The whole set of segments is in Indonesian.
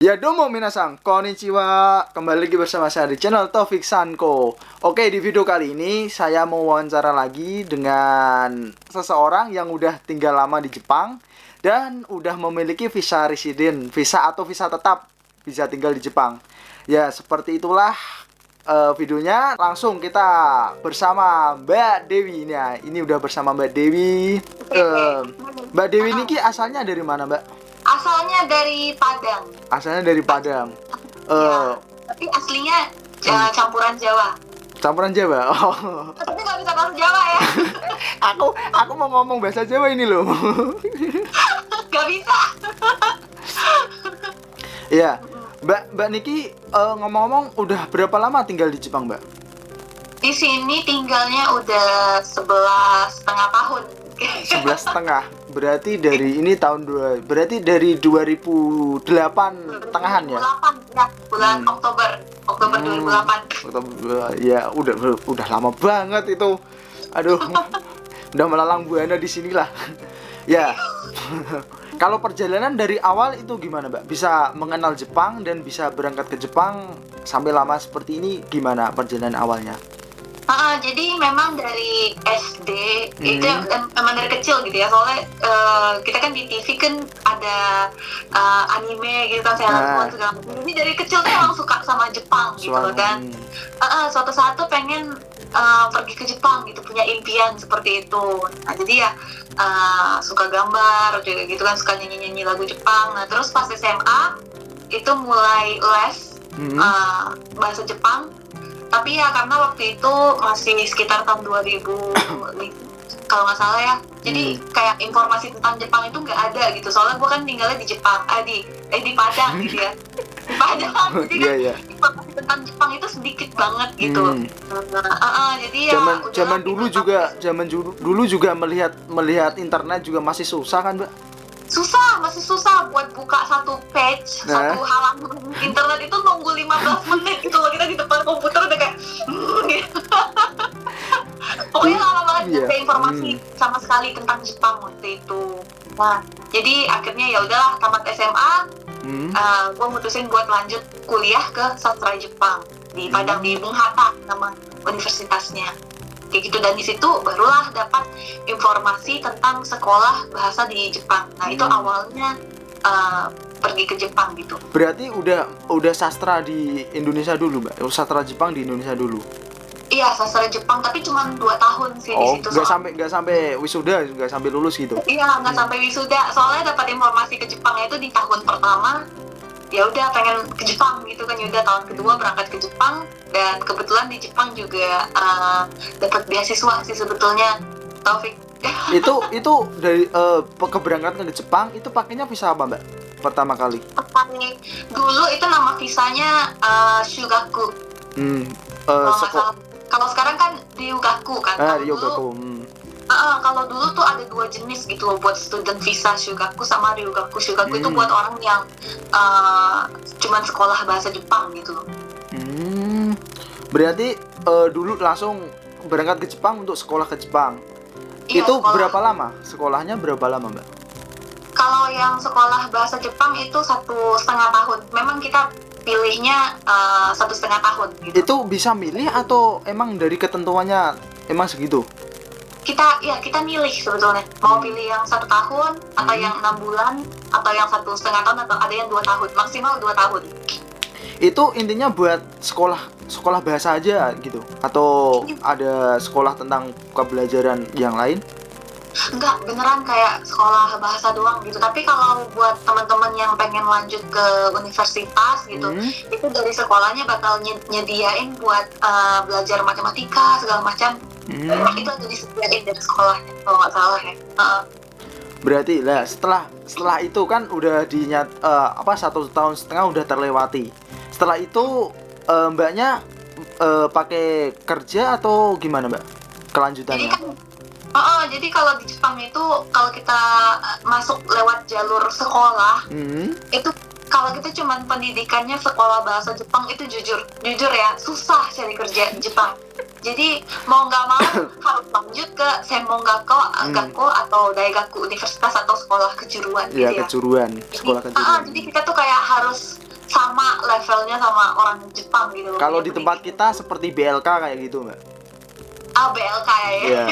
Ya domo minasan, konnichiwa. Kembali lagi bersama saya di channel Taufik Sanko. Oke, di video kali ini saya mau wawancara lagi dengan seseorang yang udah tinggal lama di Jepang dan udah memiliki visa residen, visa atau visa tetap bisa tinggal di Jepang. Ya, seperti itulah videonya. Langsung kita bersama Mbak Dewi. Nah, ini udah bersama Mbak Dewi. Mbak Dewi ini asalnya dari mana, Mbak? Asalnya dari Padang. Asalnya dari Padang. Ya, tapi aslinya campuran Jawa. Campuran Jawa. Oh. Tapi nggak bisa bahasa Jawa ya. aku mau ngomong bahasa Jawa ini loh. Nggak bisa. Iya. Mbak Niki ngomong-ngomong udah berapa lama tinggal di Jepang, Mbak? Di sini tinggalnya udah 11,5 tahun. 11,5. Berarti dari ini berarti dari 2008 tengahan ya? 2008 ya, bulan Oktober 2008. Ya, udah lama banget itu. Aduh. Udah melalang buana di sinilah. Ya. Kalau perjalanan dari awal itu gimana, Mbak? Bisa mengenal Jepang dan bisa berangkat ke Jepang sampai lama seperti ini, gimana perjalanan awalnya? Jadi memang dari SD itu memang dari kecil gitu ya, soalnya kita kan di TV kan ada anime gitu kan, Sailor Moon segala macam. Jadi dari kecil tuh emang suka sama Jepang gitu kan. Suatu saat tuh pengen pergi ke Jepang gitu, punya impian seperti itu. Nah jadi ya suka gambar juga gitu kan, suka nyanyi lagu Jepang. Nah terus pas SMA itu mulai les bahasa Jepang. Tapi ya karena waktu itu masih sekitar tahun 2000 kalau nggak salah ya. Jadi kayak informasi tentang Jepang itu nggak ada gitu. Soalnya gue kan tinggalnya di Jepang, di Padang gitu ya. Di Padang, jadi kan informasi tentang Jepang itu sedikit banget gitu. Jadi ya zaman dulu juga melihat internet juga masih susah kan, Mbak? Masih susah buat buka satu page, satu halaman internet itu nunggu 15 menit gitu loh, kita di depan komputer udah kayak gitu. Pokoknya lama banget gak ada informasi sama sekali tentang Jepang waktu itu. Nah, jadi akhirnya ya udahlah, tamat SMA, gue mutusin buat lanjut kuliah ke sastra Jepang di Padang, di Bung Hatta nama universitasnya. Kayak gitu, dan di situ barulah dapat informasi tentang sekolah bahasa di Jepang. Nah itu awalnya pergi ke Jepang gitu. Berarti udah sastra di Indonesia dulu, Mbak? Sastra Jepang di Indonesia dulu? Iya, sastra Jepang, tapi cuma 2 tahun sih di situ. Nggak sampai wisuda, nggak sampai lulus gitu? Iya, nggak sampai wisuda. Soalnya dapat informasi ke Jepang itu di tahun pertama. Ya udah pengen ke Jepang gitu kan, yaudah tahun kedua berangkat ke Jepang, dan kebetulan di Jepang juga dapat beasiswa sih sebetulnya, Taufik. itu dari keberangkatan ke Jepang itu pakainya visa apa, Mbak, pertama kali? Dulu itu nama visanya Shugaku. Kalau sekarang kan Ryugaku kan. Ryugaku. Kalau dulu tuh ada 2 jenis gitu loh buat student visa, Shugaku sama Ryugaku. Shugaku itu buat orang yang cuman sekolah bahasa Jepang gitu loh. Berarti dulu langsung berangkat ke Jepang untuk sekolah ke Jepang. Iya, itu berapa lama? Sekolahnya berapa lama, Mbak? Kalau yang sekolah bahasa Jepang itu 1,5 tahun. Memang kita pilihnya 1,5 tahun gitu. Itu bisa milih atau emang dari ketentuannya emang segitu? Kita milih sebetulnya mau pilih yang 1 tahun atau yang 6 bulan atau yang 1,5 tahun atau ada yang 2 tahun, maksimal 2 tahun. Itu intinya buat sekolah bahasa aja gitu atau ada sekolah tentang pembelajaran yang lain? Enggak, beneran kayak sekolah bahasa doang gitu. Tapi kalau buat teman-teman yang pengen lanjut ke universitas gitu, itu dari sekolahnya bakal nyediain buat belajar matematika segala macam. Itu ada disediain dari sekolahnya kalau nggak salah ya. Berarti lah setelah itu kan udah 1,5 tahun udah terlewati. Setelah itu Mbaknya pakai kerja atau gimana, Mbak, kelanjutannya? Jadi kalau di Jepang itu kalau kita masuk lewat jalur sekolah, itu kalau kita cuman pendidikannya sekolah bahasa Jepang itu jujur ya susah cari kerja di Jepang. Jadi mau nggak mau harus lanjut ke Senmonggaku atau Daigaku, universitas atau sekolah kejuruan gitu ya. Kejuruan, sekolah kejuruan. Jadi kita tuh kayak harus kecelnya sama orang Jepang gitu. Kalau di tempat kita seperti BLK kayak gitu, Mbak. BLK ya. Iya.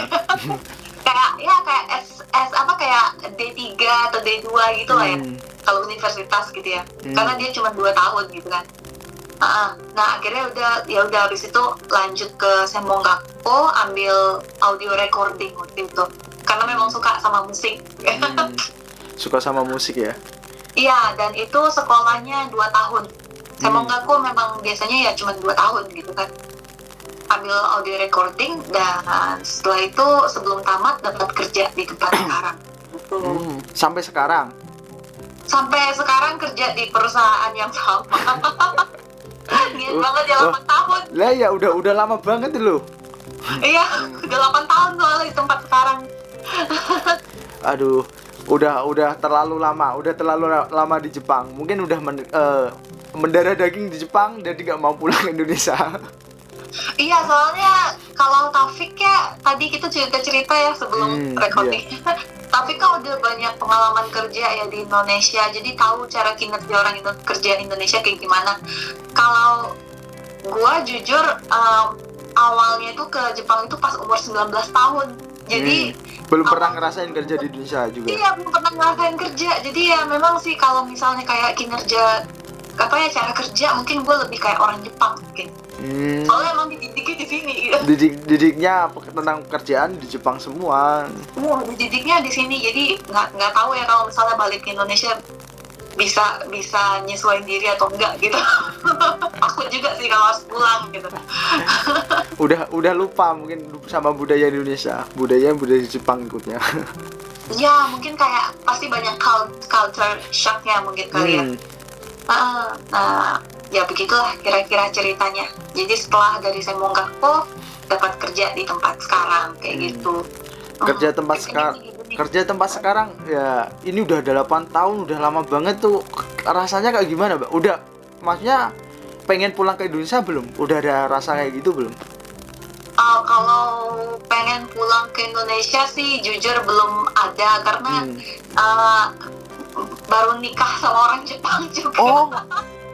kayak S apa kayak D3 atau D2 gitu lah ya. Kalau universitas gitu ya. Karena dia cuma 2 tahun gitu kan. Nah akhirnya udah habis itu lanjut ke Senmongakko ambil audio recording waktu itu. Karena memang suka sama musik. Suka sama musik ya? Iya, dan itu sekolahnya 2 tahun. Senmongakko memang biasanya ya cuma 2 tahun gitu kan. Ambil audio recording dan setelah itu sebelum tamat dapat kerja di tempat sekarang. Gitu. Sampai sekarang? Sampai sekarang kerja di perusahaan yang sama. Niat banget ya 8 tahun. Lah ya udah lama banget loh. Iya, udah 8 tahun soalnya di tempat sekarang. Aduh, udah terlalu lama di Jepang. Mungkin udah mendarah daging di Jepang jadi nggak mau pulang ke Indonesia. Iya, soalnya kalau Taufik ya tadi kita cerita ya sebelum recording. Iya. Taufik kan udah banyak pengalaman kerja ya di Indonesia, jadi tahu cara kinerja orang kerja Indonesia kayak gimana. Kalau gua jujur awalnya tuh ke Jepang itu pas umur 19 tahun. Jadi belum pernah ngerasain kerja di Indonesia juga. Iya, belum pernah ngerasain kerja. Jadi ya memang sih kalau misalnya kayak kinerja cara kerja mungkin gue lebih kayak orang Jepang mungkin. Soalnya emang dididiknya di sini gitu. Didiknya tentang kerjaan di Jepang semua. Dididiknya di sini, jadi nggak tahu ya kalau misalnya balik ke Indonesia bisa nyesuaiin diri atau enggak gitu. Takut juga sih kalau harus pulang gitu. Udah lupa mungkin sama budaya Indonesia, budaya Jepang ikutnya. Ya mungkin kayak pasti banyak culture shocknya mungkin kali ya. Nah ya begitulah kira-kira ceritanya. Jadi setelah dari Senmongakko dapat kerja di tempat sekarang kayak gitu. Kerja tempat sekarang ya ini udah 8 tahun, udah lama banget tuh. Rasanya kayak gimana, Mbak? Udah, maksudnya pengen pulang ke Indonesia belum? Udah ada rasa kayak gitu belum? Kalau pengen pulang ke Indonesia sih jujur belum ada karena baru nikah sama orang Jepang juga. Oh,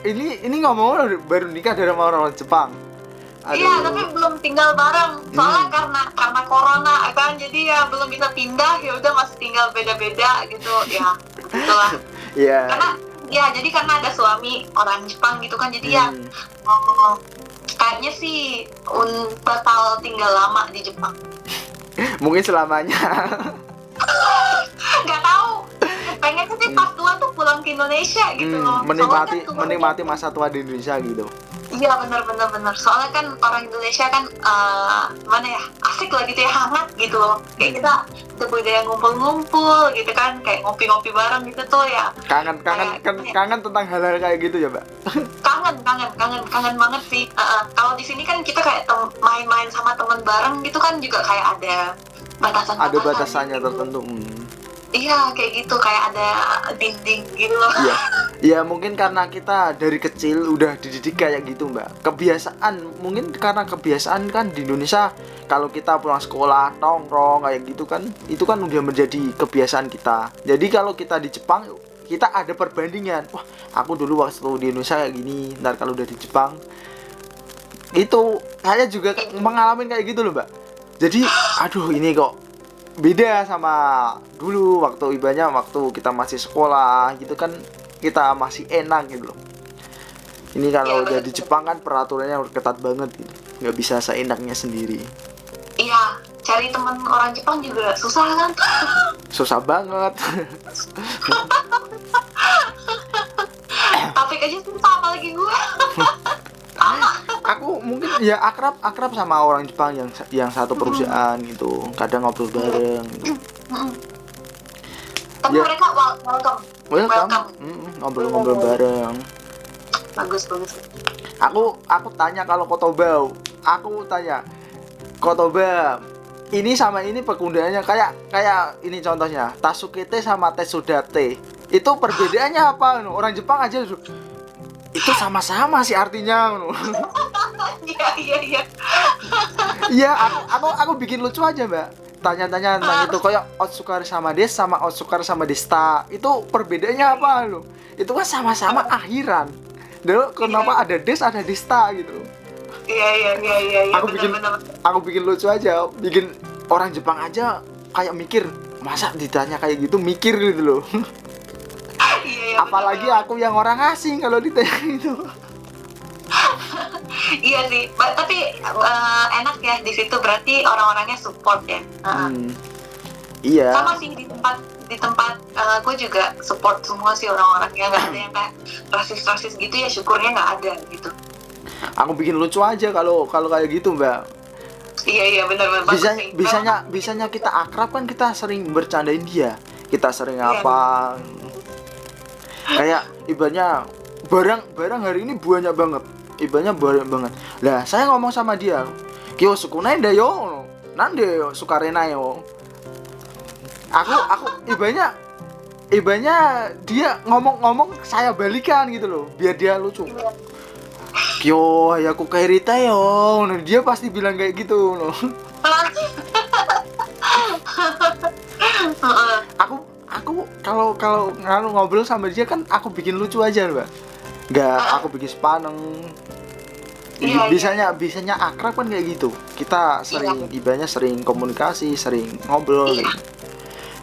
ini ngomong baru nikah dari orang Jepang. Iya, tapi belum tinggal bareng. Soalnya karena corona kan, jadi ya belum bisa pindah. Ya udah masih tinggal beda-beda gitu. Ya, gitulah. Iya. Karena ada suami orang Jepang gitu kan. Jadi ya kayaknya sih bakal tinggal lama di Jepang. Mungkin selamanya. Nggak tahu. Pengen sih pas tua tuh pulang ke Indonesia gitu loh. Menikmati masa tua di Indonesia gitu. Iya benar. Soalnya kan orang Indonesia kan asik lah gitu ya, hangat gitu loh. Kayak kita udah budaya ngumpul-ngumpul gitu kan, kayak ngopi-ngopi bareng gitu tuh ya. Kangen tentang hal-hal kayak gitu ya, Mbak. Kangen banget sih. Kalau di sini kan kita kayak main-main sama teman bareng gitu kan juga kayak ada batasan-batasan. Ada batasannya gitu. Tertentu. Iya kayak gitu, kayak ada dinding gitu loh. Iya mungkin karena kita dari kecil udah dididik kayak gitu, Mbak. Mungkin karena kebiasaan kan di Indonesia kalau kita pulang sekolah nongkrong kayak gitu kan, itu kan udah menjadi kebiasaan kita. Jadi kalau kita di Jepang kita ada perbandingan. Wah, aku dulu waktu di Indonesia kayak gini, ntar kalau udah di Jepang itu saya juga mengalami kayak gitu loh, Mbak. Jadi aduh ini kok beda sama dulu waktu kita masih sekolah gitu kan, kita masih enak gitu loh. Ini kalau udah di Jepang kan peraturannya ketat banget gitu, nggak bisa seenaknya sendiri. Iya, cari teman orang Jepang juga susah kan? Susah banget. Tapi aja susah apalagi gue. Aku mungkin ya akrab sama orang Jepang yang satu perusahaan gitu, kadang ngobrol bareng gitu. Tapi mereka welcome. Ngobrol bareng. Bagus. Aku tanya kalau Kotoba ini sama ini perbedaannya kayak ini contohnya Tasukete sama Tesudate. Itu perbedaannya apa? Orang Jepang aja itu sama-sama sih artinya. Iya. Iya, aku bikin lucu aja, Mbak. Tanya-tanya tentang itu kayak Otsukare sama des sama Otsukare sama desta. Itu perbedaannya apa lo? Itu kan sama-sama akhiran. Dulu kenapa ada des ada desta gitu. Iya, Bener. Aku bikin lucu aja, bikin orang Jepang aja kayak mikir, masa ditanya kayak gitu, mikir gitu loh. Iya, Apalagi bener. aku yang orang asing kalau ditanya itu. Iya sih, tapi enak ya di situ, berarti orang-orangnya support ya. Iya. Sama sih di tempat gue juga support semua sih orang-orangnya, nggak ada yang kayak rasis gitu ya, syukurnya nggak ada gitu. Aku bikin lucu aja kalau kayak gitu, Mbak. Iya benar. Bisanya kita akrab kan, kita sering bercandain dia, kita sering Iya. apa, kayak ibaratnya barang hari ini banyak banget, lah saya ngomong sama dia, kyo sukunai da yo nande sukarena yo, aku ibaratnya dia ngomong saya balikan gitu loh, biar dia lucu. Kyo aku kairita yo, nah, dia pasti bilang kayak gitu loh. aku kalau ngobrol sama dia kan aku bikin lucu aja, Mbak. Nggak aku bikin sepaneng. Bisanya akrab kan kayak gitu. Kita sering ibaratnya sering komunikasi, sering ngobrol. Iya.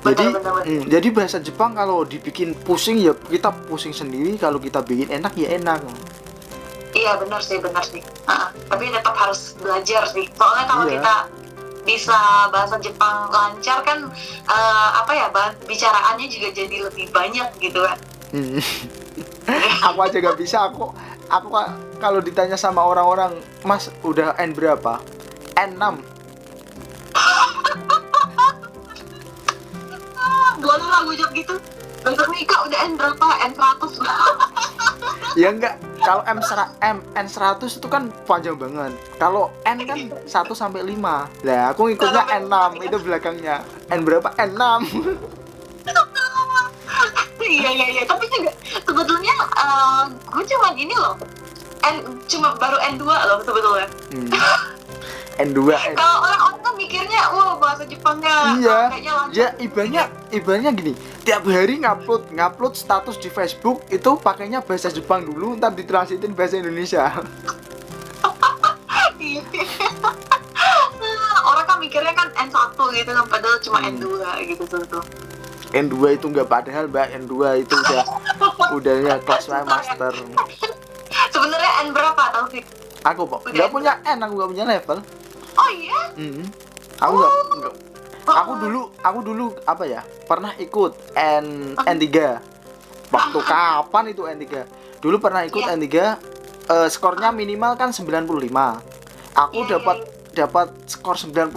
Jadi Benar. jadi bahasa Jepang kalau dibikin pusing ya kita pusing sendiri, kalau kita bikin enak ya enak. Iya benar sih. Tapi tetap harus belajar sih. Soalnya kalau kita bisa bahasa Jepang lancar kan, bicaraannya juga jadi lebih banyak gitu kan. Aku aja gak bisa. Aku kalau ditanya sama orang-orang, Mas udah N berapa? N6. Boleh lah gue jawab gitu. Bentuk Mika udah N berapa? N100. Ya enggak, kalau N100 itu kan panjang banget. Kalau N kan 1 sampai 5. Lah, aku ngikutnya N6, itu belakangnya. N berapa? N6. Iya. Tapi juga sebetulnya gue cuma ini loh. Cuma baru N2 loh sebetulnya. N2. Kalau orang-orang kan mikirnya, wah bahasa Jepangnya kayaknya lancar. Ya ibaratnya gini, tiap hari ngupload status di Facebook itu pakainya bahasa Jepang dulu, ntar ditranslatein bahasa Indonesia. Orang kan mikirnya kan N1 gitu kan, padahal cuma N2 gitu tuh. N2 itu enggak, padahal Mbak, N2 itu udahnya kelas master. Sebenarnya N berapa tahu sih? Aku kok enggak punya N, aku enggak punya level. Oh iya? Aku enggak. Aku dulu apa ya? Pernah ikut N3. Waktu kapan itu N3? Dulu pernah ikut N3, skornya minimal kan 95. Aku dapat skor 91,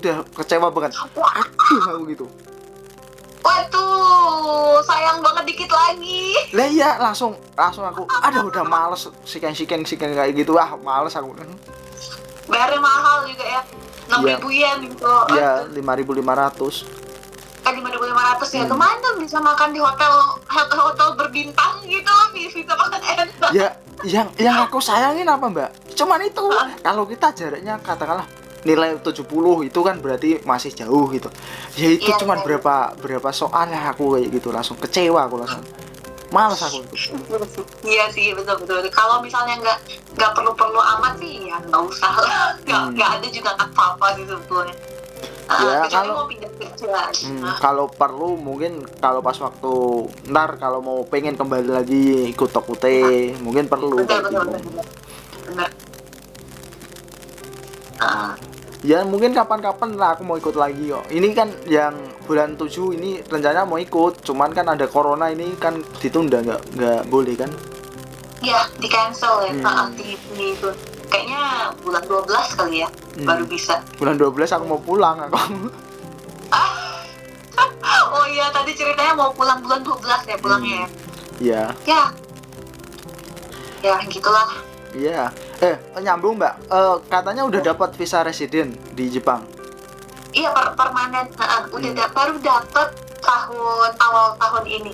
udah kecewa banget. Aduh, aku gitu. Waduh, sayang banget dikit lagi. Lah iya, langsung aku, udah males siken kayak gitu, males aku. Bayarnya mahal juga ya, 6.000 yen gitu. Iya, 5.500. 5.500 ya, kemana bisa makan di hotel berbintang gitu, bisa makan enak. Ya, yang aku sayangin apa, Mbak? Cuman itu, kalau kita jaraknya katakanlah nilai 70 itu kan berarti masih jauh gitu. Ya itu cuman berapa soal ya, aku kayak gitu langsung kecewa, aku langsung males aku itu. Iya sih, betul. Kalau misalnya nggak perlu amat sih ya nggak usah lah. Nggak ada juga apa-apa gitu sebetulnya. Ya, kalau mau pindah kerja. Kalau perlu mungkin kalau pas waktu ntar kalau mau pengen kembali lagi ikut Tokute mungkin perlu. Benar. Ya mungkin kapan-kapan lah aku mau ikut lagi kok. Ini kan yang bulan 7 ini rencananya mau ikut, cuman kan ada corona ini kan ditunda, nggak boleh kan? Iya, di cancel ya. Di itu kayaknya bulan 12 kali ya baru bisa. Bulan 12 aku mau pulang aku. Oh iya, tadi ceritanya mau pulang bulan 12 ya pulangnya ya. Iya. Ya gitulah. Iya. Nyambung, Mbak. Katanya udah dapat visa residen di Jepang. Iya, permanen. Baru dapat awal tahun ini.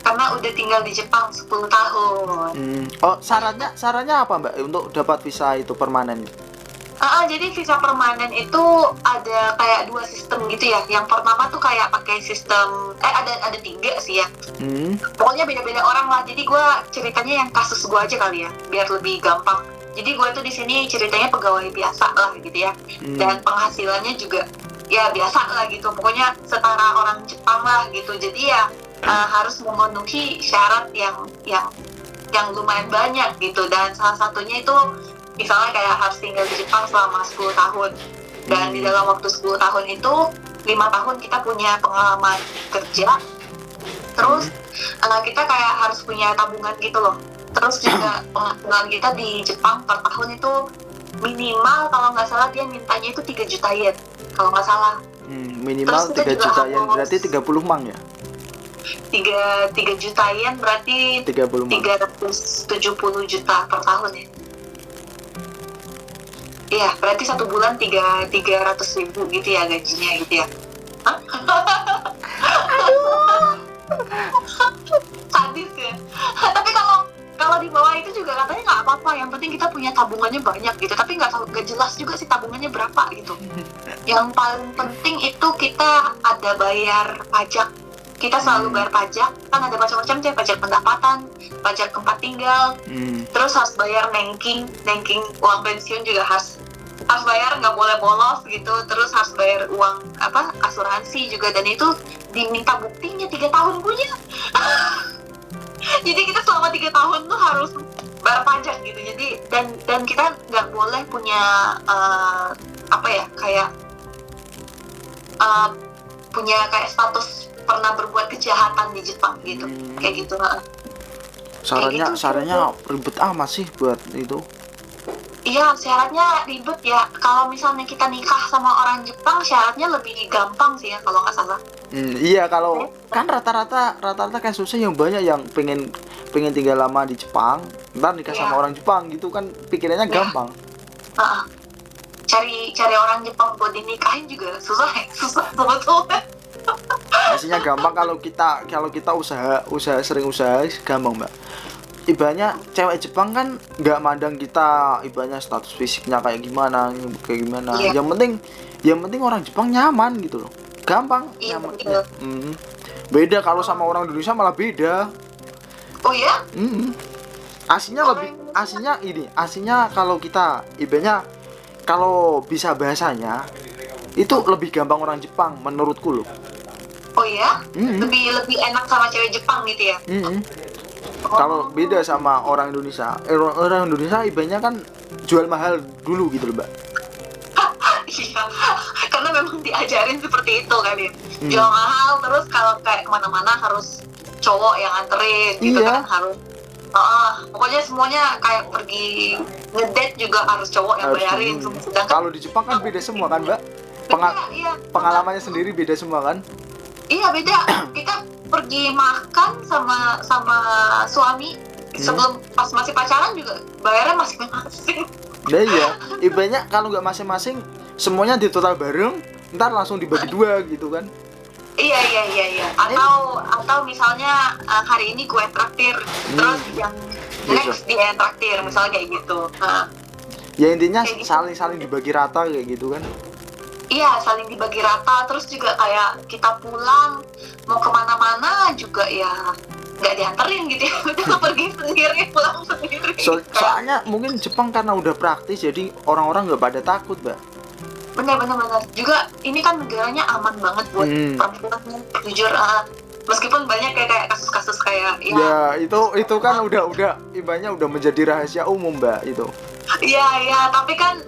Karena udah tinggal di Jepang 10 tahun. Oh, syaratnya apa, Mbak, untuk dapat visa itu permanen? Jadi visa permanen itu ada kayak 2 sistem gitu ya. Yang pertama tuh kayak pakai sistem ada 3 sih ya. Pokoknya beda-beda orang lah. Jadi gue ceritanya yang kasus gue aja kali ya, biar lebih gampang. Jadi gue tuh di sini ceritanya pegawai biasa lah gitu ya. Dan penghasilannya juga ya biasa lah gitu. Pokoknya setara orang Jepang lah gitu. Jadi ya harus memenuhi syarat yang lumayan banyak gitu. Dan salah satunya itu misalnya kayak harus tinggal di Jepang selama 10 tahun. Dan di dalam waktu 10 tahun itu 5 tahun kita punya pengalaman kerja. Terus kita kayak harus punya tabungan gitu loh. Terus juga penghasilan kita di Jepang per tahun itu minimal, kalau nggak salah dia mintanya itu 3 juta yen kalau nggak salah. Minimal 3 juta yen berarti 30 mang ya? 3 juta yen berarti 30 mang. 370 juta per tahun ya. Iya, berarti 1 bulan 300 ribu gitu ya gajinya gitu ya. Sadis ya. Tapi kalau di bawah itu juga katanya nggak apa-apa, yang penting kita punya tabungannya banyak gitu. Tapi nggak jelas juga sih tabungannya berapa gitu. Yang paling penting itu kita ada bayar pajak. Kita selalu bayar pajak, kan ada macam-macam tuh, pajak pendapatan, pajak tempat tinggal, terus harus bayar nengking uang pensiun juga harus bayar, nggak boleh bolos gitu. Terus harus bayar uang asuransi juga, dan itu diminta buktinya 3 tahun punya. Jadi kita selama 3 tahun tuh harus bayar pajak gitu. Jadi dan kita nggak boleh punya punya kayak status pernah berbuat kejahatan di Jepang gitu. Kayak gitu. Syaratnya ribet amat sih buat itu. Iya, syaratnya ribet ya. Kalau misalnya kita nikah sama orang Jepang, syaratnya lebih gampang sih ya kalau nggak salah. Iya, kalau kan rata-rata kasusnya yang banyak yang pengen tinggal lama di Jepang, ntar nikah sama orang Jepang gitu kan, pikirannya gampang. Cari orang Jepang buat dinikahin juga susah sebetulnya. Aslinya gampang kalau kita sering usaha gampang, Mbak. Ibaratnya cewek Jepang kan nggak mandang kita ibaratnya status fisiknya kayak gimana. Yang penting orang Jepang nyaman gitu loh. Gampang, nyaman. Beda kalau sama orang Indonesia malah beda. Oh ya? Aslinya kalau kita ibaratnya kalau bisa bahasanya itu lebih gampang orang Jepang menurutku loh. Oh ya? Lebih enak sama cewek Jepang gitu ya? Kalau beda sama orang Indonesia, orang Indonesia ibaratnya kan jual mahal dulu gitu loh, Mbak. Iya, karena memang diajarin seperti itu kali ya. Jual mahal, terus kalau kayak kemana-mana harus cowok yang anterin gitu kan, harus pokoknya semuanya kayak pergi ngedate juga harus cowok yang bayarin. Sedangkan kalau di Jepang kan beda semua kan, Mbak? Pengalamannya sendiri beda semua kan? Iya, beda. Kita pergi makan sama suami sebelum pas masih pacaran juga bayarnya masing-masing. Nah iya, ibaratnya kalau nggak masing-masing semuanya di total bareng, ntar langsung dibagi 2 gitu kan? Iya. Atau misalnya hari ini gue traktir, terus yang next dia yang traktir, misalnya kayak gitu. Ya intinya gitu. saling dibagi rata kayak gitu kan? Iya, saling dibagi rata. Terus juga kayak kita pulang mau kemana-mana juga ya nggak dianterin gitu ya, udah pergi sendiri, pulang sendiri. Soalnya mungkin Jepang karena udah praktis jadi orang-orang nggak pada takut, Mbak. Benar. Juga ini kan negaranya aman banget buat perempuan, jujur. Meskipun banyak kayak kasus-kasus kayak ya itu kan udah ibaratnya udah menjadi rahasia umum, Mbak, itu. Iya, tapi kan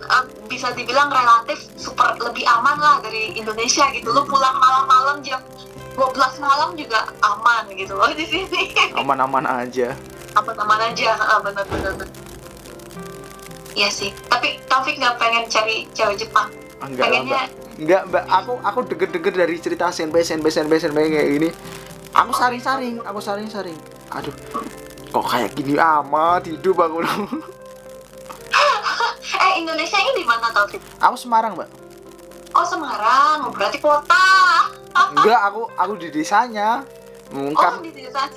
bisa dibilang relatif lebih aman lah dari Indonesia gitu. Lu pulang malam-malam jam 12 malam juga aman gitu loh di sini. Aman-aman aja. Aman-aman aja, benar. Iya sih. Tapi Taufik nggak pengen cari cewek Jepang? Enggak, Mbak. Aku denger dari cerita senpai kayak gini. Aku saring-saring. Aduh, kok kayak gini amat hidup aku. Indonesia ini di mana, Taufik? Aku Semarang, Mbak. Oh, Semarang. Berarti kota. Enggak, aku di desanya. Di desa.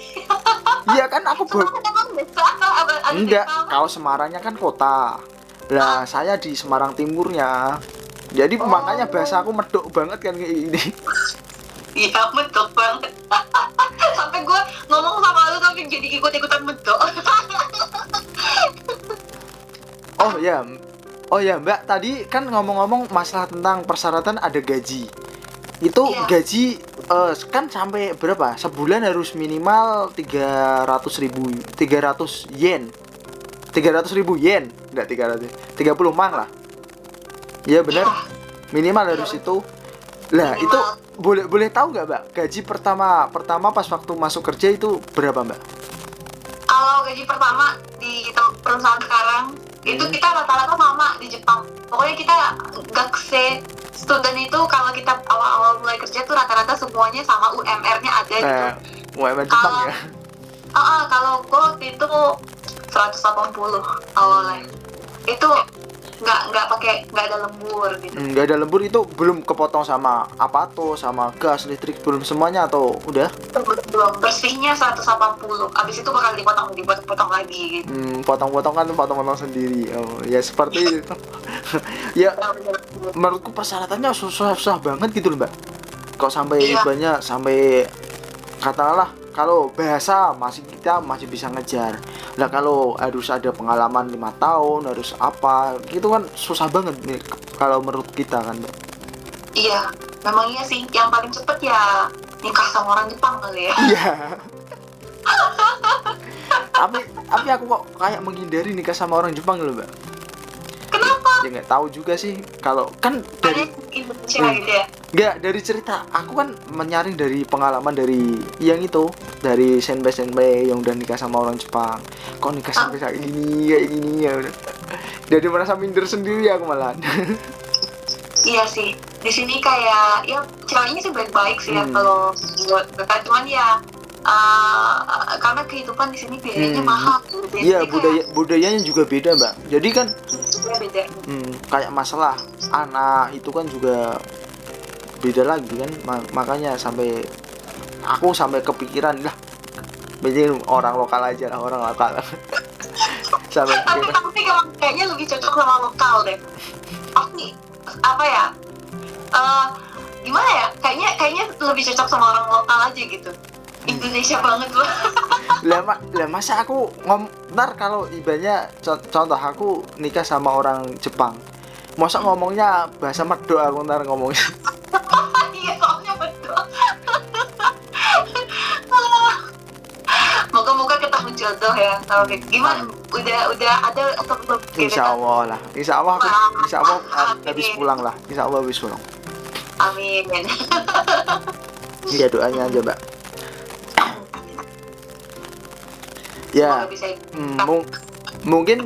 Iya kan aku Semarang emang desa. Enggak, kalau Semarangnya kan kota. Lah saya di Semarang Timurnya. Jadi makanya bahasa aku medok banget kan kayak gini. Iya, medok banget. Sampai gue ngomong sama lu tapi jadi ikut-ikutan medok. Oh ya. Oh ya, Mbak, tadi kan ngomong-ngomong masalah tentang persyaratan ada gaji. Itu Iya. gaji kan sampai berapa? Sebulan harus minimal 300 yen. 300.000 yen, enggak 300. 30 mang lah. Iya benar. Iya. Minimal harus itu. Lah, Minimal. itu boleh tahu nggak, Mbak? Gaji pertama pas waktu masuk kerja itu berapa, Mbak? Kalau gaji pertama di perusahaan sekarang itu kita rata-rata sama di Jepang. Pokoknya kita gakse student itu kalau kita awal-awal mulai kerja tuh rata-rata semuanya sama UMR-nya ada gitu. UMR Jepang Kalau- ya. Kalau gue waktu itu 180 awalnya. Itu nggak ada lembur gitu. Nggak ada lembur itu belum kepotong sama apa tuh, sama gas, listrik, belum semuanya atau udah? Belum, bersihnya 180. Abis itu bakal dipotong lagi gitu. Potong-potong sendiri. Oh, ya seperti itu. Ya, menurutku persyaratannya susah banget gitu loh, Mbak. Kok sampai Iya. banyak sampai katakanlah kalau bahasa kita masih bisa ngejar. Lah kalau harus ada pengalaman 5 tahun, harus apa, gitu kan susah banget nih kalau menurut kita kan, Mbak. Iya, memang iya sih. Yang paling cepet ya nikah sama orang Jepang kali ya. Iya. tapi aku kok kayak menghindari nikah sama orang Jepang loh, Mbak. Kenapa? Ya nggak tahu juga sih. Kalau kan Ada dari Indonesia gitu ya. nggak dari cerita, aku kan menyaring dari pengalaman dari yang itu, dari senpai yang udah nikah sama orang Jepang. Kok nikah sampai kayak gini ya udah. Jadi merasa minder sendiri aku malah. Iya sih. Di sini kayak ya ceweknya sih baik-baik sih ya kalau buat mereka, cuman ya karena kehidupan di sini biayanya mahal gitu. Iya, Jadi budayanya juga beda, Mbak. Jadi kan kayak beda. kayak masalah anak itu kan juga beda lagi kan. Makanya aku sampai kepikiran lah, bikin orang lokal aja lah, orang lokal. Sampai Tapi kepikiran. kayaknya lebih cocok sama lokal deh. Aku apa ya? Gimana ya? Kayaknya lebih cocok sama orang lokal aja gitu. Indonesia banget loh. Lah masa aku ntar kalau ibaratnya contoh aku nikah sama orang Jepang, masa ngomongnya bahasa medok aku ntar ngomongnya. Iya, soalnya betul. Moga-moga ketemu jodoh ya. Kalau gimana? Udah ada atau belum? Insya Allah aku habis pulang lah. Insya Allah habis pulang. Amin. Ya doanya aja, Mbak. Ya, Semoga bisa. mungkin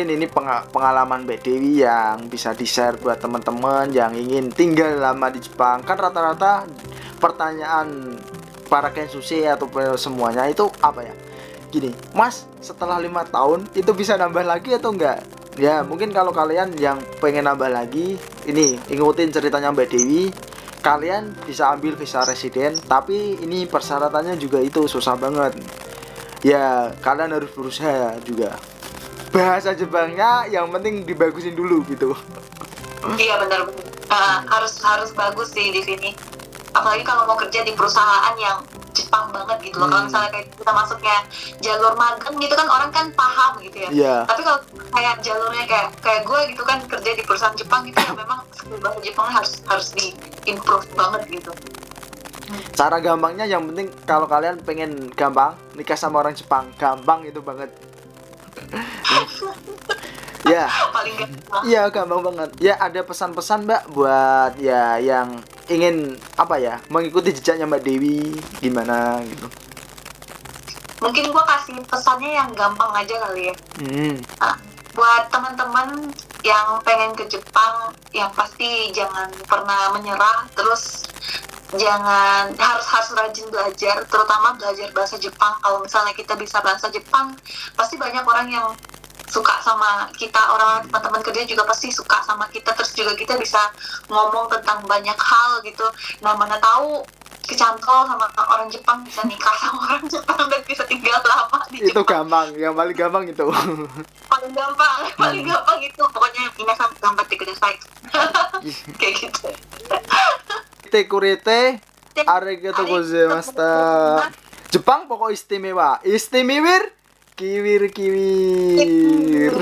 ini pengalaman Mbak Dewi yang bisa di-share buat teman-teman yang ingin tinggal lama di Jepang. Kan rata-rata pertanyaan para kensuke atau semuanya itu apa ya? Gini, Mas, setelah 5 tahun itu bisa nambah lagi atau enggak? Ya, mungkin kalau kalian yang pengen nambah lagi, ini ikutin ceritanya Mbak Dewi. Kalian bisa ambil visa residen, tapi ini persyaratannya juga itu susah banget. Ya, kalian harus berusaha juga. Bahasa Jepangnya yang penting dibagusin dulu gitu. Iya benar. Harus bagus sih di sini. Apalagi kalau mau kerja di perusahaan yang Jepang banget gitu loh. Kalau misalnya kayak kita masuknya jalur magang gitu kan orang kan paham gitu ya. Iya. Tapi kalau kayak jalurnya kayak gue gitu kan kerja di perusahaan Jepang gitu ya memang skill bahasa Jepangnya harus di improve banget gitu. Cara gampangnya yang penting kalau kalian pengen gampang nikah sama orang Jepang, gampang itu banget. Ya. Paling gampang. Iya, gampang banget. Ya, ada pesan-pesan, Mbak, buat ya yang ingin apa ya, mengikuti jejaknya Mbak Dewi gimana gitu. Mungkin gue kasih pesannya yang gampang aja kali ya. Buat teman-teman yang pengen ke Jepang, yang pasti jangan pernah menyerah, terus jangan harus rajin belajar, terutama belajar bahasa Jepang. Kalau misalnya kita bisa bahasa Jepang, pasti banyak orang yang suka sama kita, orang teman-teman kerja juga pasti suka sama kita, terus juga kita bisa ngomong tentang banyak hal gitu. Nah, mana tahu kecantol sama orang Jepang, bisa nikah sama orang Jepang dan bisa tinggal lama di Itu Jepang. gampang, yang paling gampang itu. paling gampang itu pokoknya minasan gambatte kudasai. Kayak gitu. Te kurete arigatou gozaimashita. Jepang pokok istimewa. Istimewir kiwir kiwir.